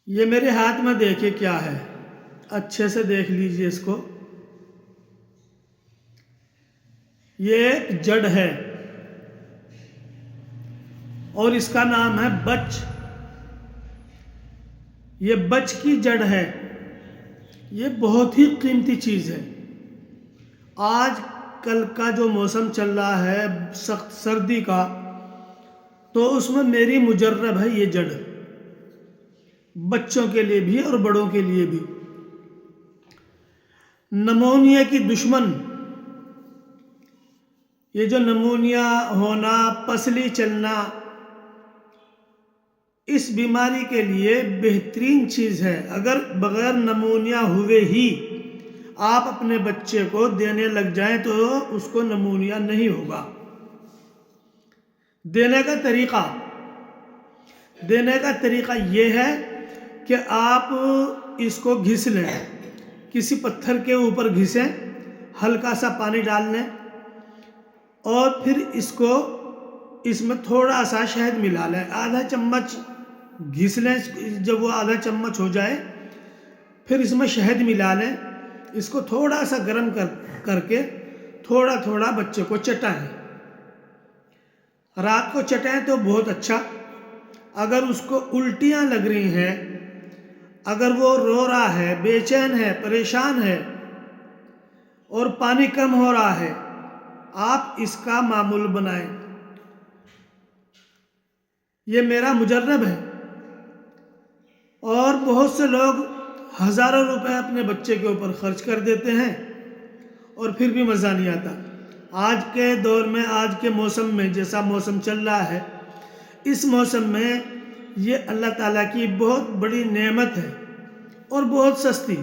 یہ میرے ہاتھ میں دیکھیں کیا ہے، اچھے سے دیکھ لیجئے اس کو۔ یہ ایک جڑ ہے اور اس کا نام ہے بچ۔ یہ بچ کی جڑ ہے۔ یہ بہت ہی قیمتی چیز ہے۔ آج کل کا جو موسم چل رہا ہے سخت سردی کا، تو اس میں میری مجرب ہے یہ جڑ، بچوں کے لیے بھی اور بڑوں کے لیے بھی۔ نمونیا کی دشمن، یہ جو نمونیا ہونا، پسلی چلنا، اس بیماری کے لیے بہترین چیز ہے۔ اگر بغیر نمونیا ہوئے ہی آپ اپنے بچے کو دینے لگ جائیں تو اس کو نمونیا نہیں ہوگا۔ دینے کا طریقہ یہ ہے کہ آپ اس کو گھس لیں، کسی پتھر کے اوپر گھسیں، ہلکا سا پانی ڈال لیں اور پھر اس میں تھوڑا سا شہد ملا لیں، آدھا چمچ گھس لیں۔ جب وہ آدھا چمچ ہو جائے پھر اس میں شہد ملا لیں، اس کو تھوڑا سا گرم کر کے تھوڑا تھوڑا بچے کو چٹائیں۔ رات کو چٹائیں تو بہت اچھا۔ اگر اس کو الٹیاں لگ رہی ہیں، اگر وہ رو رہا ہے، بے چین ہے، پریشان ہے اور پانی کم ہو رہا ہے، آپ اس کا معمول بنائیں۔ یہ میرا مجرب ہے اور بہت سے لوگ ہزاروں روپے اپنے بچے کے اوپر خرچ کر دیتے ہیں اور پھر بھی مزہ نہیں آتا۔ آج کے دور میں، آج کے موسم میں، جیسا موسم چل رہا ہے، اس موسم میں یہ اللہ تعالیٰ کی بہت بڑی نعمت ہے اور بہت سستی۔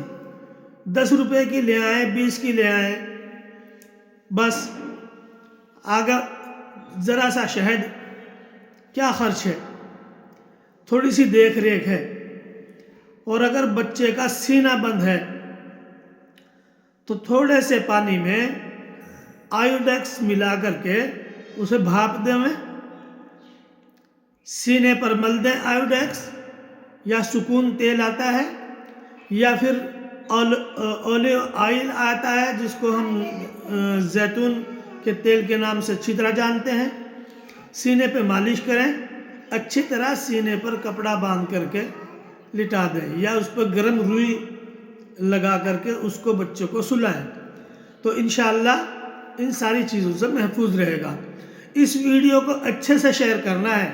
10 روپے کی لے آئیں، 20 کی لے آئیں، بس آگا ذرا سا شہد، کیا خرچ ہے، تھوڑی سی دیکھ ریکھ ہے۔ اور اگر بچے کا سینہ بند ہے تو تھوڑے سے پانی میں آیوڈیکس ملا کر کے اسے بھاپ دیں، سینے پر مل دیں آیوڈیکس، یا سکون تیل آتا ہے یا پھر اولیو آئل آتا ہے جس کو ہم زیتون کے تیل کے نام سے اچھی طرح جانتے ہیں، سینے پہ مالش کریں، اچھی طرح سینے پر کپڑا باندھ کر کے لٹا دیں، یا اس پر گرم روئی لگا کر کے اس کو بچے کو سلائیں، تو انشاءاللہ ان ساری چیزوں سے محفوظ رہے گا۔ اس ویڈیو کو اچھے سے شیئر کرنا ہے۔